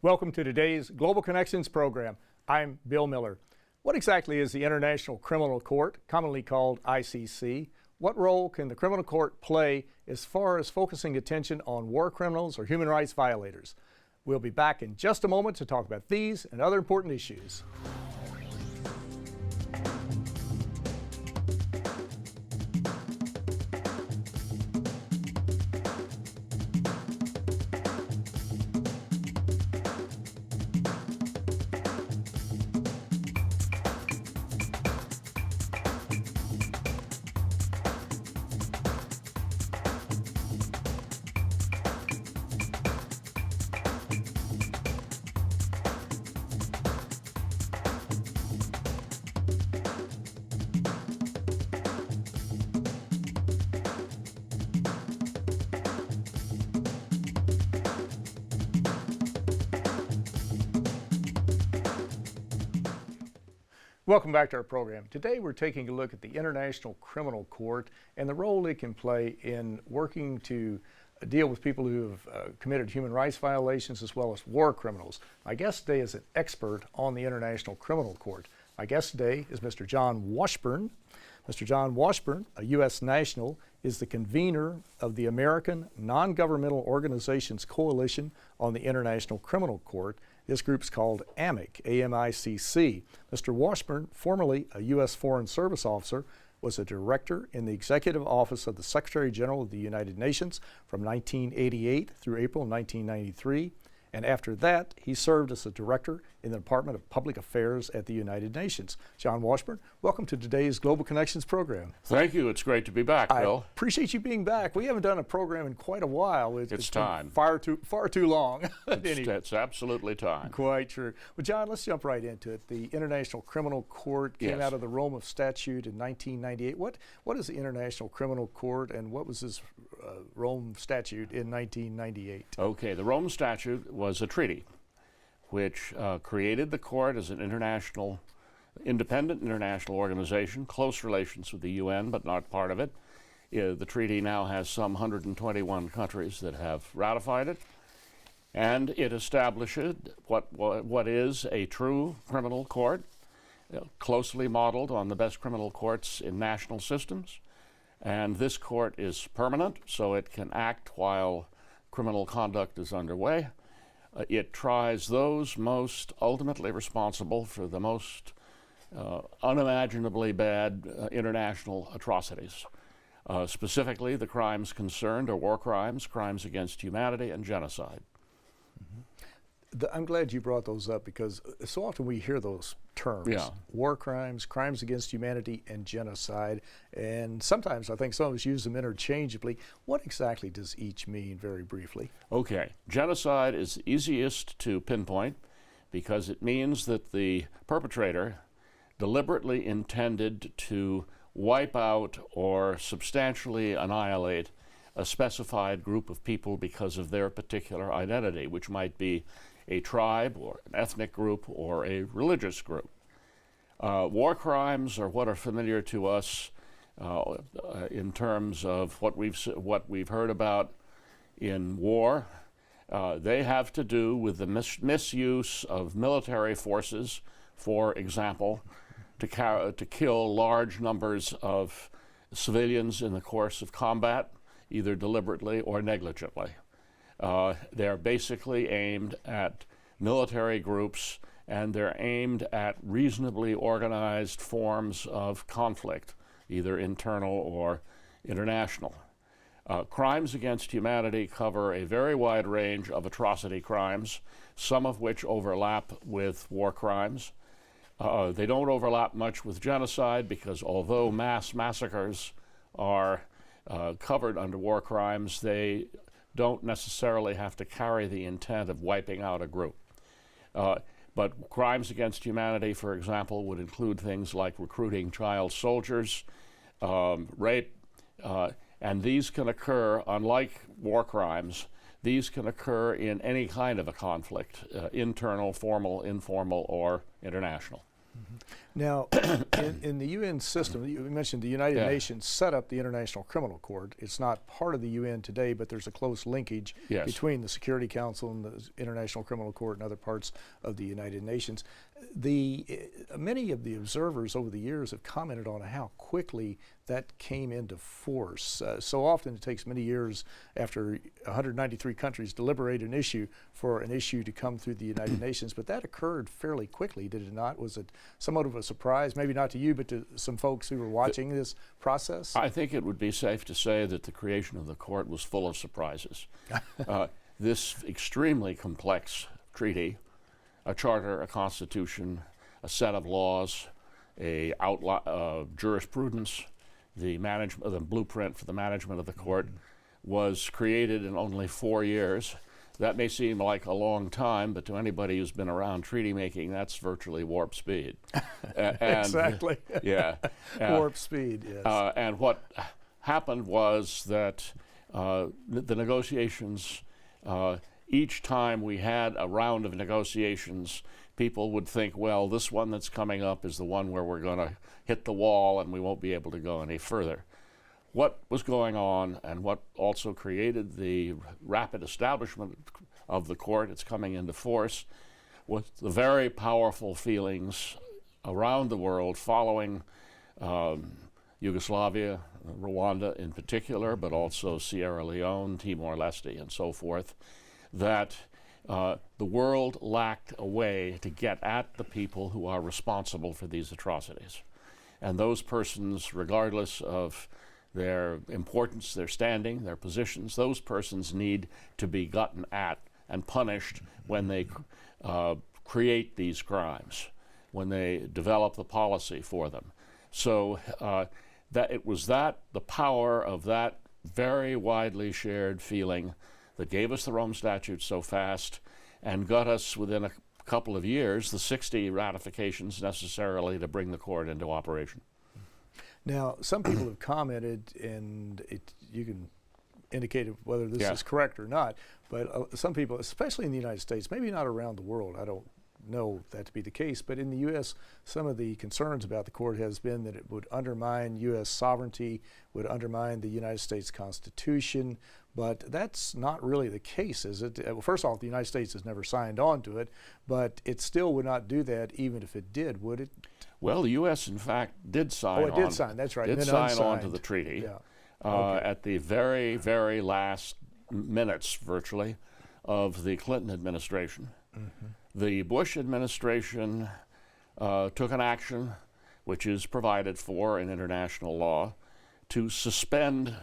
Welcome to today's Global Connections program. I'm Bill Miller. What exactly is the International Criminal Court, commonly called ICC? What role can the criminal court play as far as focusing attention on war criminals or human rights violators? We'll be back in just a moment to talk about these and other important issues. Welcome back to our program. Today we're taking a look at the International Criminal Court and the role it can play in working to deal with people who have committed human rights violations as well as war criminals. My guest today is an expert on the International Criminal Court. My guest today is Mr. John Washburn. Mr. John Washburn, a U.S. national, is the convener of the American Non-Governmental Organizations Coalition on the International Criminal Court. This group's called AMICC, A-M-I-C-C. Mr. Washburn, formerly a U.S. Foreign Service officer, was a director in the Executive Office of the Secretary General of the United Nations from 1988 through April 1993. And after that, he served as a director in the Department of Public Affairs at the United Nations. John Washburn, welcome to today's Global Connections program. Thank you. It's great to be back, Bill. I appreciate you being back. We haven't done a program in quite a while. It's time. Far too long. It's absolutely time. Quite true. Well, John, let's jump right into it. The International Criminal Court came out of the Rome Statute in 1998. What is the International Criminal Court, and what was this Rome Statute in 1998? Okay, the Rome Statute was a treaty which created the court as an independent international organization, close relations with the UN, but not part of it. The treaty now has some 121 countries that have ratified it, and it establishes what is a true criminal court, closely modeled on the best criminal courts in national systems. And this court is permanent, so it can act while criminal conduct is underway. It tries those most ultimately responsible for the most unimaginably bad international atrocities. Specifically, the crimes concerned are war crimes, crimes against humanity, and genocide. I'm glad you brought those up because so often we hear those terms, war crimes, crimes against humanity, and genocide, and sometimes I think some of us use them interchangeably. What exactly does each mean, very briefly? Okay, genocide is easiest to pinpoint because it means that the perpetrator deliberately intended to wipe out or substantially annihilate a specified group of people because of their particular identity, which might be a tribe or an ethnic group or a religious group. War crimes are what are familiar to us in terms of what we've heard about in war. They have to do with the misuse of military forces, for example, to kill large numbers of civilians in the course of combat, either deliberately or negligently. They're basically aimed at military groups, and they're aimed at reasonably organized forms of conflict, either internal or international. Crimes against humanity cover a very wide range of atrocity crimes, some of which overlap with war crimes. They don't overlap much with genocide because although mass massacres are covered under war crimes, they don't necessarily have to carry the intent of wiping out a group. But crimes against humanity, for example, would include things like recruiting child soldiers, rape, and these can occur, unlike war crimes, these can occur in any kind of a conflict, internal, formal, informal, or international. Now, in the UN system, you mentioned the United Nations set up the International Criminal Court. It's not part of the UN today, but there's a close linkage between the Security Council and the International Criminal Court and other parts of the United Nations. Many of the observers over the years have commented on how quickly that came into force. So often it takes many years after 193 countries deliberate an issue for an issue to come through the United Nations, but that occurred fairly quickly, did it not? Was it somewhat of a surprise, maybe not to you, but to some folks who were watching this process? I think it would be safe to say that the creation of the court was full of surprises. This extremely complex treaty, a charter, a constitution, a set of laws, a jurisprudence, the blueprint for the management of the court was created in only 4 years. That may seem like a long time, but to anybody who's been around treaty making, that's virtually warp speed. Exactly. Yeah. Warp speed, yes. And what happened was that the negotiations, each time we had a round of negotiations, people would think, well, this one that's coming up is the one where we're going to hit the wall and we won't be able to go any further. What was going on, and what also created the rapid establishment of the court, its coming into force, was the very powerful feelings around the world following Yugoslavia, Rwanda in particular, but also Sierra Leone, Timor-Leste, and so forth, that the world lacked a way to get at the people who are responsible for these atrocities. And those persons, regardless of their importance, their standing, their positions, those persons need to be gotten at and punished when they create these crimes, when they develop the policy for them. So that it was the power of that very widely shared feeling that gave us the Rome Statute so fast and got us within a couple of years the 60 ratifications necessarily to bring the court into operation. Now, some people have commented, and you can indicate whether this is correct or not, but some people, especially in the United States, maybe not around the world, I don't know that to be the case, but in the U.S., some of the concerns about the court has been that it would undermine U.S. sovereignty, would undermine the United States Constitution, but that's not really the case, is it? Well, first of all, the United States has never signed on to it, but it still would not do that even if it did, would it? Well, the U.S., in fact, did sign on. Oh, it did sign, that's right. Did sign on to the treaty at the very, very last minutes, virtually, of the Clinton administration. Mm-hmm. The Bush administration took an action, which is provided for in international law, to suspend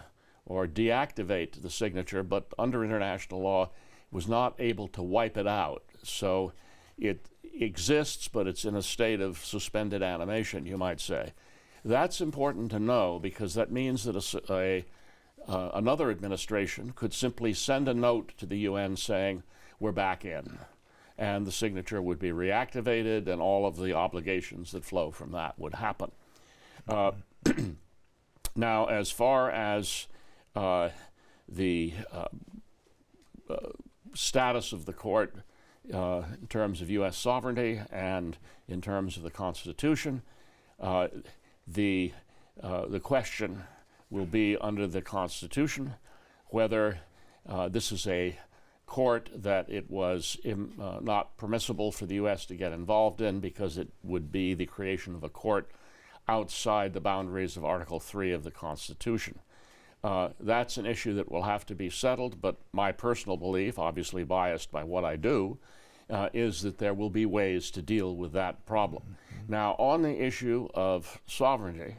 or deactivate the signature, but under international law was not able to wipe it out. So it exists, but it's in a state of suspended animation, you might say. That's important to know because that means that another administration could simply send a note to the UN saying, we're back in. And the signature would be reactivated and all of the obligations that flow from that would happen. Now, as far as the status of the court in terms of U.S. sovereignty and in terms of the Constitution, the question will be under the Constitution whether this is a court that it was not permissible for the U.S. to get involved in because it would be the creation of a court outside the boundaries of Article 3 of the Constitution. That's an issue that will have to be settled, but my personal belief, obviously biased by what I do, is that there will be ways to deal with that problem. Mm-hmm. Now, on the issue of sovereignty,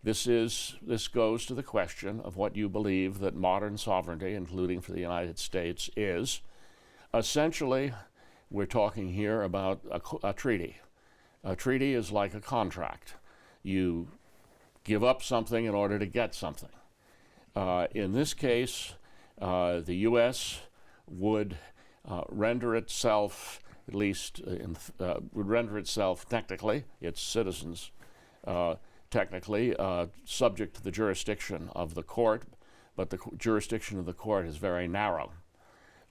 this goes to the question of what you believe that modern sovereignty, including for the United States, is. Essentially, we're talking here about a treaty. A treaty is like a contract. You give up something in order to get something. In this case, the U.S. would render itself, at least would render itself technically, its citizens technically, subject to the jurisdiction of the court, but the jurisdiction of the court is very narrow.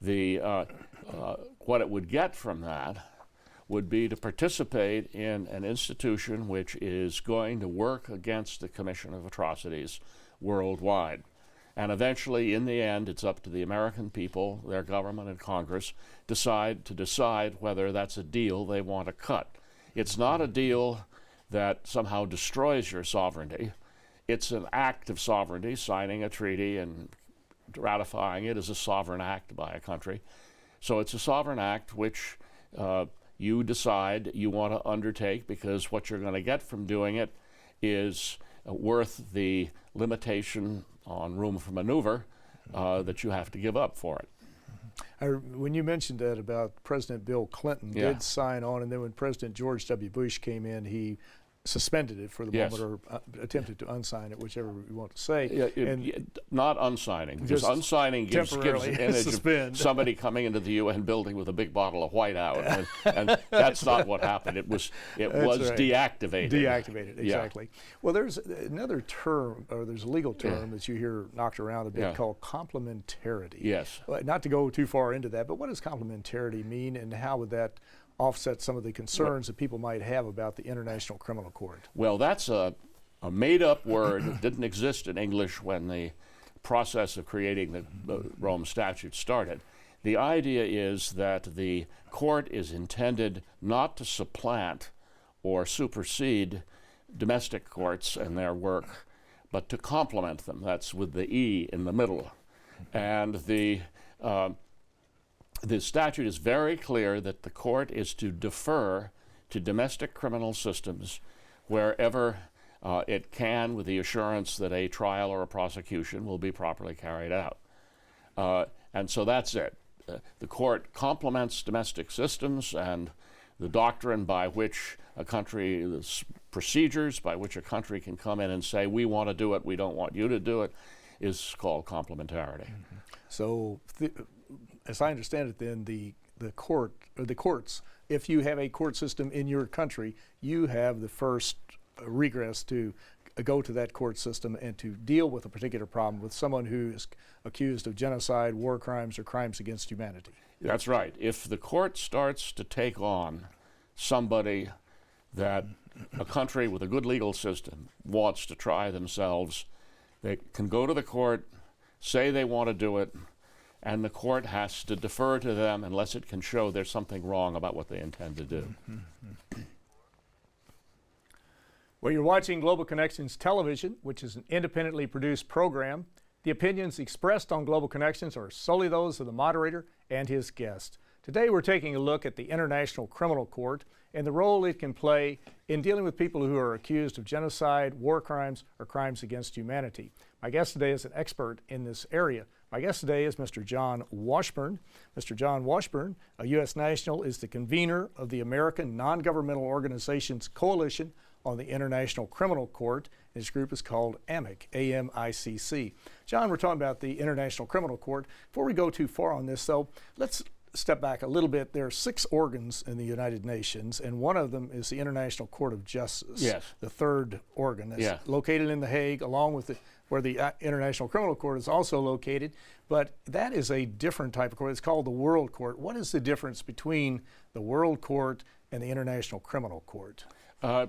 What it would get from that would be to participate in an institution which is going to work against the commission of atrocities worldwide. And eventually, in the end, it's up to the American people, their government and Congress, to decide whether that's a deal they want to cut. It's not a deal that somehow destroys your sovereignty. It's an act of sovereignty. Signing a treaty and ratifying it is a sovereign act by a country. So it's a sovereign act which you decide you want to undertake, because what you're going to get from doing it is worth the limitation on room for maneuver that you have to give up for it. When you mentioned that about President Bill Clinton did sign on, and then when President George W. Bush came in, he suspended it for the moment, or attempted to unsign it, whichever you want to say. Not unsigning, because unsigning gives an image of somebody coming into the UN building with a big bottle of whiteout, and that's not what happened. It was deactivated. Deactivated, exactly. Yeah. Well, there's another term, or there's a legal term that you hear knocked around a bit called complementarity. Yes. Not to go too far into that, but what does complementarity mean, and how would that offset some of the concerns that people might have about the International Criminal Court? Well, that's a made-up word that didn't exist in English when the process of creating the Rome Statute started. The idea is that the court is intended not to supplant or supersede domestic courts and their work, but to complement them. That's with the E in the middle. And the statute is very clear that the court is to defer to domestic criminal systems wherever it can, with the assurance that a trial or a prosecution will be properly carried out. And so that's it. The court complements domestic systems, and the doctrine by which a country, the procedures by which a country can come in and say, we want to do it, we don't want you to do it, is called complementarity. Mm-hmm. So, as I understand it, then the courts, if you have a court system in your country, you have the first regress to go to that court system and to deal with a particular problem with someone who is accused of genocide, war crimes, or crimes against humanity. That's right. If the court starts to take on somebody that a country with a good legal system wants to try themselves, they can go to the court, say they want to do it, and the court has to defer to them unless it can show there's something wrong about what they intend to do. Well, you're watching Global Connections Television, which is an independently produced program. The opinions expressed on Global Connections are solely those of the moderator and his guest. Today we're taking a look at the International Criminal Court and the role it can play in dealing with people who are accused of genocide, war crimes, or crimes against humanity. My guest today is an expert in this area. My guest today is Mr. John Washburn. Mr. John Washburn, a U.S. national, is the convener of the American Non-Governmental Organizations Coalition on the International Criminal Court. His group is called AMICC, A-M-I-C-C. John, we're talking about the International Criminal Court. Before we go too far on this, though, let's step back a little bit. There are 6 organs in the United Nations, and one of them is the International Court of Justice, the third organ that's located in The Hague, along with where the International Criminal Court is also located. But that is a different type of court. It's called the World Court. What is the difference between the World Court and the International Criminal Court? There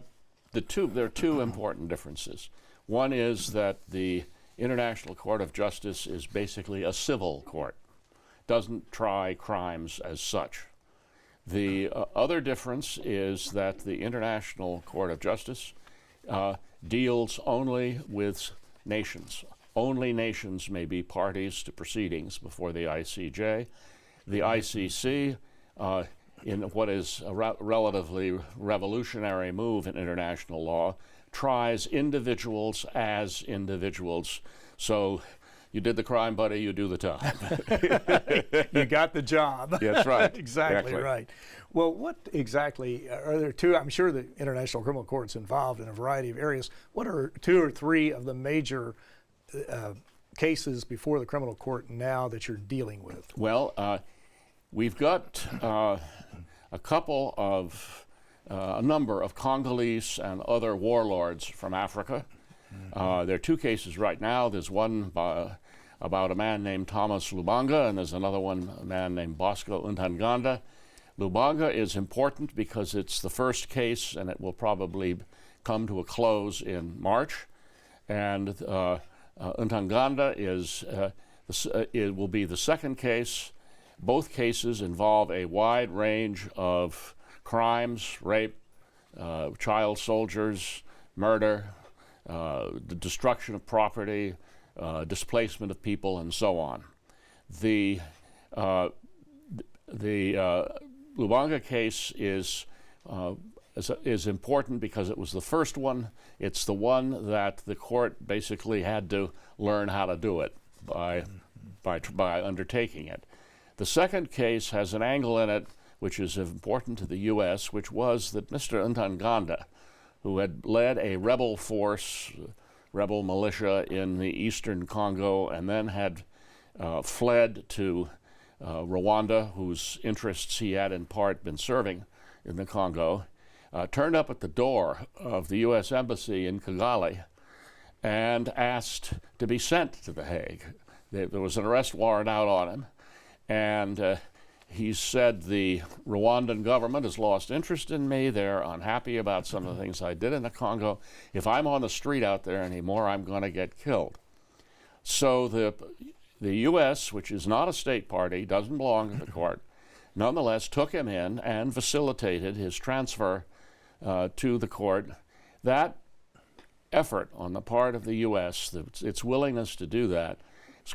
are two important differences. One is that the International Court of Justice is basically a civil court, doesn't try crimes as such. The other difference is that the International Court of Justice deals only with nations. Only nations may be parties to proceedings before the ICJ. The ICC, in what is a relatively revolutionary move in international law, tries individuals as individuals. So you did the crime, buddy, you do the time. You got the job. That's right. Exactly right. Well, what exactly are there two? I'm sure the International Criminal Court's involved in a variety of areas. What are 2 or 3 of the major cases before the criminal court now that you're dealing with? Well, we've got a number of Congolese and other warlords from Africa. There are 2 cases right now. There's one about a man named Thomas Lubanga, and there's another one, a man named Bosco Ntaganda. Lubanga is important because it's the first case, and it will probably come to a close in March. And Ntaganda it will be the second case. Both cases involve a wide range of crimes: rape, child soldiers, murder, the destruction of property, displacement of people, and so on. The Lubanga case is important because it was the first one. It's the one that the court basically had to learn how to do it by undertaking it. The second case has an angle in it which is important to the U.S., which was that Mr. Ntaganda, who had led a rebel force, rebel militia in the eastern Congo, and then had fled to Rwanda, whose interests he had in part been serving in the Congo, turned up at the door of the U.S. Embassy in Kigali and asked to be sent to The Hague. There was an arrest warrant out on him, and he said, the Rwandan government has lost interest in me. They're unhappy about some of the things I did in the Congo. If I'm on the street out there anymore, I'm going to get killed. So the U.S., which is not a state party, doesn't belong to the court, nonetheless took him in and facilitated his transfer to the court. That effort on the part of the U.S., its willingness to do that,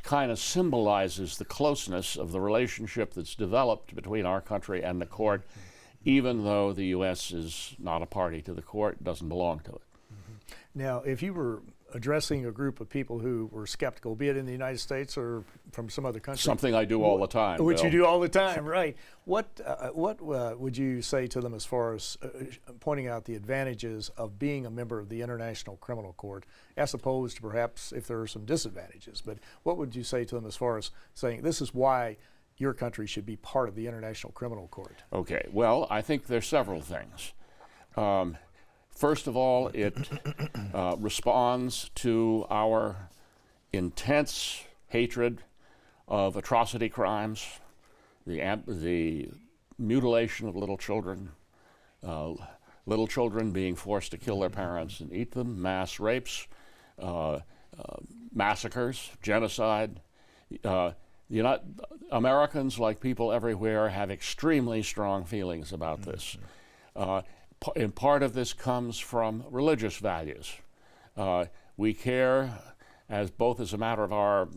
kind of symbolizes the closeness of the relationship that's developed between our country and the court, even though the U.S. is not a party to the court, doesn't belong to it. Now, if you were addressing a group of people who were skeptical, be it in the United States or from some other country. Something I do all the time. Which Bill. you do all the time, right. What would you say to them as far as pointing out the advantages of being a member of the International Criminal Court, as opposed to perhaps if there are some disadvantages? But what would you say to them as far as saying this is why your country should be part of the International Criminal Court? Okay, well, I think there's several things. First of all, it responds to our intense hatred of atrocity crimes, the mutilation of little children being forced to kill their parents and eat them, mass rapes, massacres, genocide. Americans, like people everywhere, have extremely strong feelings about this. And part of this comes from religious values. We care both as a matter of our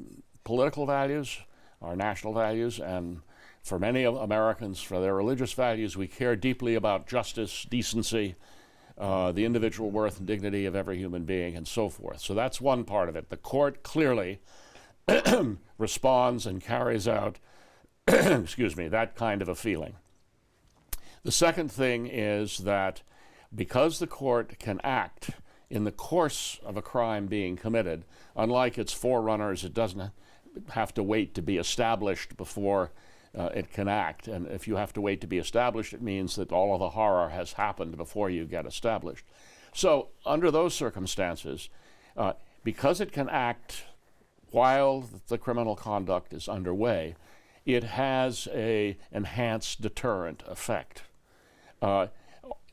political values, our national values, and for many of Americans, for their religious values, we care deeply about justice, decency, the individual worth and dignity of every human being, and so forth. So that's one part of it. The court clearly responds and carries out that kind of a feeling. The second thing is that because the court can act in the course of a crime being committed, unlike its forerunners, it doesn't have to wait to be established before it can act. And if you have to wait to be established, it means that all of the horror has happened before you get established. So under those circumstances, because it can act while the criminal conduct is underway, it has an enhanced deterrent effect.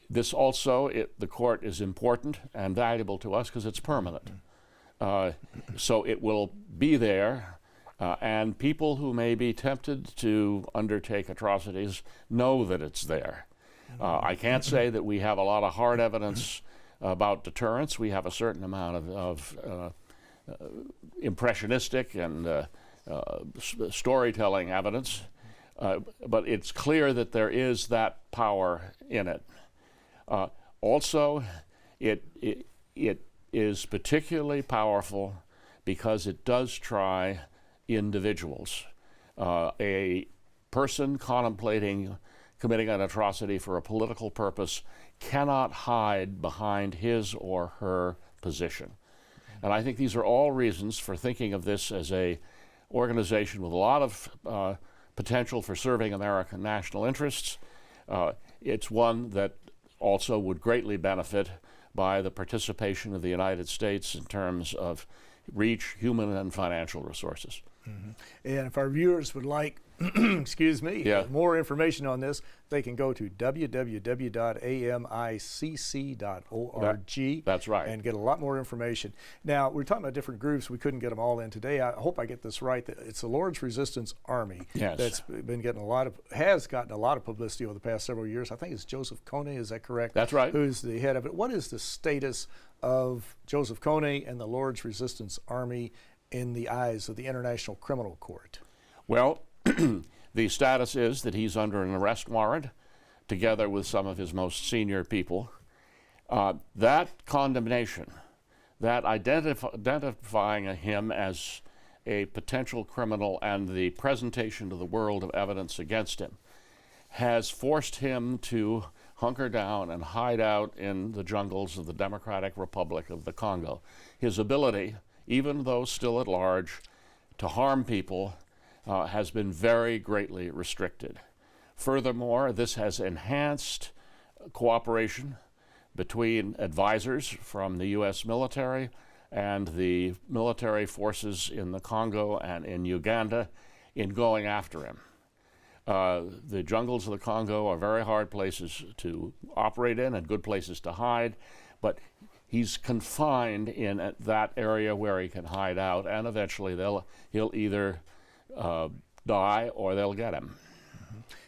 This also, the court is important and valuable to us because it's permanent. So it will be there, and people who may be tempted to undertake atrocities know that it's there. I can't say that we have a lot of hard evidence about deterrence. We have a certain amount of impressionistic and storytelling evidence. But it's clear that there is that power in it. Also, it is particularly powerful because it does try individuals. A person contemplating committing an atrocity for a political purpose cannot hide behind his or her position. And I think these are all reasons for thinking of this as an organization with a lot of potential for serving American national interests. It's one that also would greatly benefit by the participation of the United States in terms of reach, human and financial resources. Mm-hmm. And if our viewers would like excuse me, Yeah. more information on this, they can go to www.amicc.org. That's right. And get a lot more information. Now, we're talking about different groups. We couldn't get them all in today. I hope I get this right. It's the Lord's Resistance Army. Yes. That's been getting has gotten a lot of publicity over the past several years. I think it's Joseph Kony, is that correct? That's right. Who's the head of it. What is the status of Joseph Kony and the Lord's Resistance Army in the eyes of the International Criminal Court? Well, the status is that he's under an arrest warrant together with some of his most senior people. That condemnation, that identifying him as a potential criminal and the presentation to the world of evidence against him, has forced him to hunker down and hide out in the jungles of the Democratic Republic of the Congo. His ability, even though still at large, to harm people has been very greatly restricted. Furthermore, this has enhanced cooperation between advisors from the U.S. military and the military forces in the Congo and in Uganda in going after him. The jungles of the Congo are very hard places to operate in and good places to hide, but he's confined in that area where he can hide out, and eventually he'll either die or they'll get him.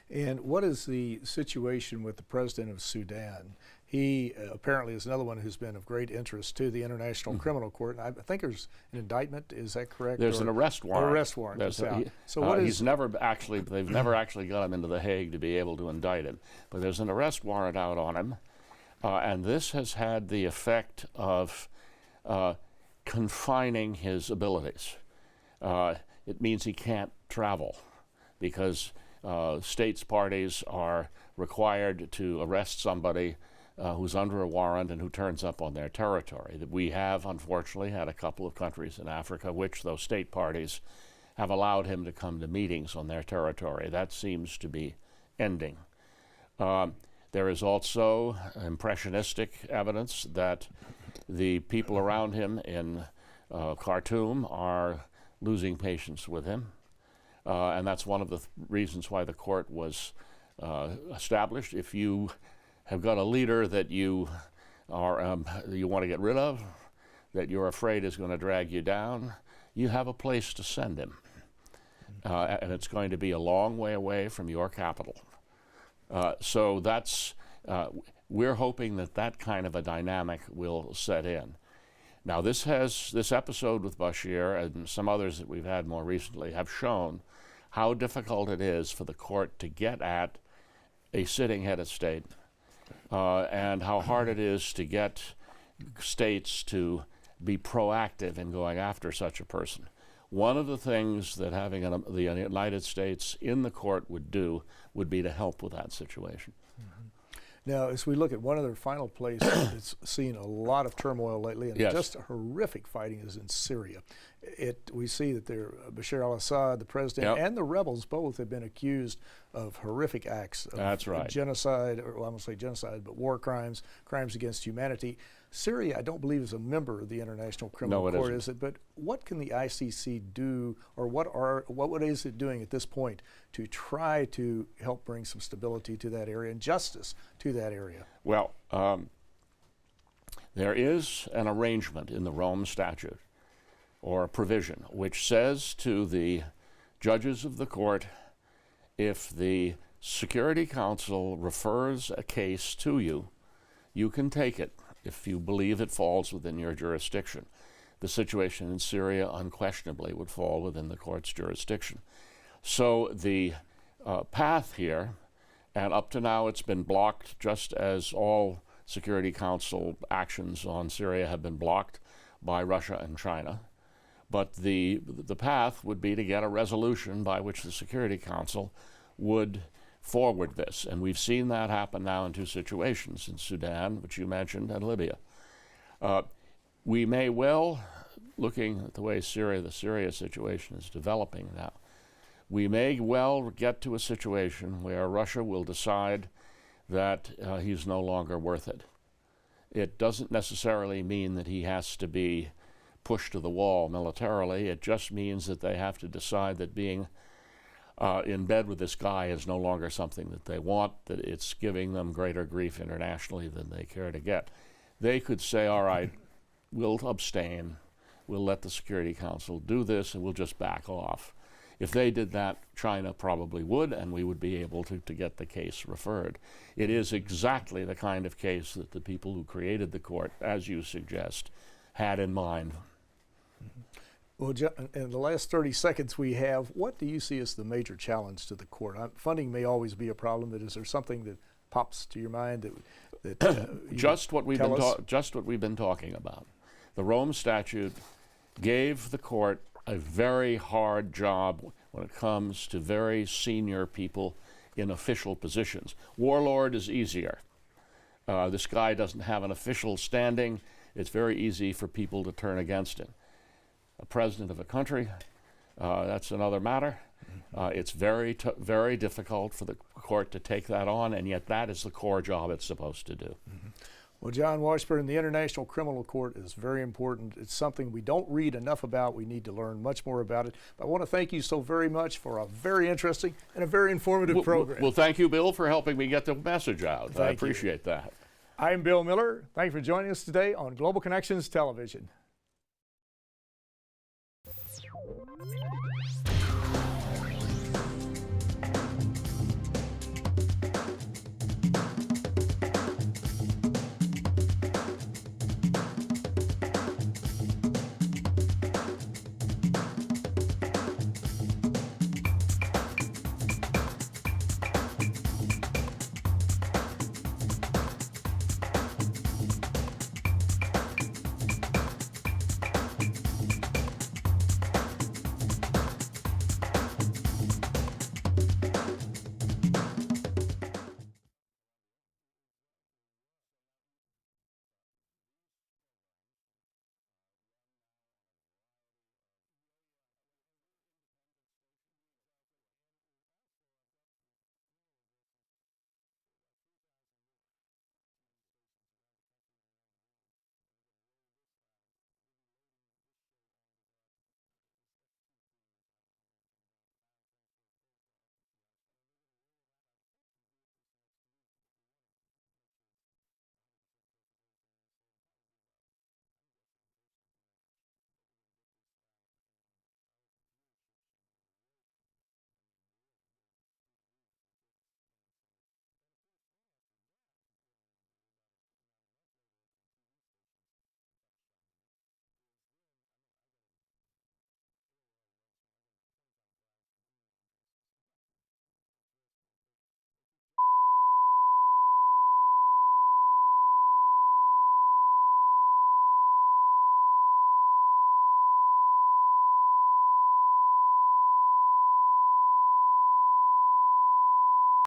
And what is the situation with the president of Sudan? He apparently is another one who's been of great interest to the International Criminal Court. I think there's an indictment. Is that correct? There's an arrest warrant. An arrest warrant. They've never actually got him into The Hague to be able to indict him. But there's an arrest warrant out on him. And this has had the effect of confining his abilities. It means he can't travel because states parties are required to arrest somebody who's under a warrant and who turns up on their territory. That we have, unfortunately, had a couple of countries in Africa which those state parties have allowed him to come to meetings on their territory. That seems to be ending. There is also impressionistic evidence that the people around him in Khartoum are losing patience with him. And that's one of the reasons why the court was established. If you have got a leader that you want to get rid of, that you're afraid is going to drag you down, you have a place to send him. And it's going to be a long way away from your capital. So that's, we're hoping that kind of a dynamic will set in. Now this episode with Bashir and some others that we've had more recently have shown how difficult it is for the court to get at a sitting head of state, and how hard it is to get states to be proactive in going after such a person. One of the things that having the United States in the court would do would be to help with that situation. Now, as we look at one other final place that's seen a lot of turmoil lately, and just horrific fighting, is in Syria. We see that Bashar al-Assad, the president, and the rebels both have been accused of horrific acts of genocide, or well, I won't say genocide, but war crimes, crimes against humanity. Syria, I don't believe, is a member of the International Criminal Court, is it? But what can the ICC do, or what is it doing at this point to try to help bring some stability to that area and justice to that area? Well, there is an arrangement in the Rome Statute, or a provision, which says to the judges of the court, if the Security Council refers a case to you, you can take it if you believe it falls within your jurisdiction. The situation in Syria unquestionably would fall within the court's jurisdiction. So the path here, and up to now it's been blocked, just as all Security Council actions on Syria have been blocked by Russia and China. But the path would be to get a resolution by which the Security Council would forward this. And we've seen that happen now in two situations, in Sudan, which you mentioned, and Libya. We may well, looking at the way the Syria situation is developing now, we may well get to a situation where Russia will decide that he's no longer worth it. It doesn't necessarily mean that he has to be pushed to the wall militarily. It just means that they have to decide that being in bed with this guy is no longer something that they want, that it's giving them greater grief internationally than they care to get. They could say, all right, we'll abstain, we'll let the Security Council do this, and we'll just back off. If they did that, China probably would, and we would be able to get the case referred. It is exactly the kind of case that the people who created the court, as you suggest, had in mind. Well, in the last 30 seconds we have, what do you see as the major challenge to the court? Funding may always be a problem, but is there something that pops to your mind that just what we've been talking about? The Rome Statute gave the court a very hard job when it comes to very senior people in official positions. Warlord is easier. This guy doesn't have an official standing. It's very easy for people to turn against him. A president of a country, that's another matter. It's very difficult for the court to take that on, and yet that is the core job it's supposed to do. Well, John Washburn, the International Criminal Court is very important. It's something we don't read enough about. We need to learn much more about it. But I want to thank you so very much for a very interesting and a very informative program. Well, thank you, Bill, for helping me get the message out. I appreciate that. I'm Bill Miller. Thank you for joining us today on Global Connections Television.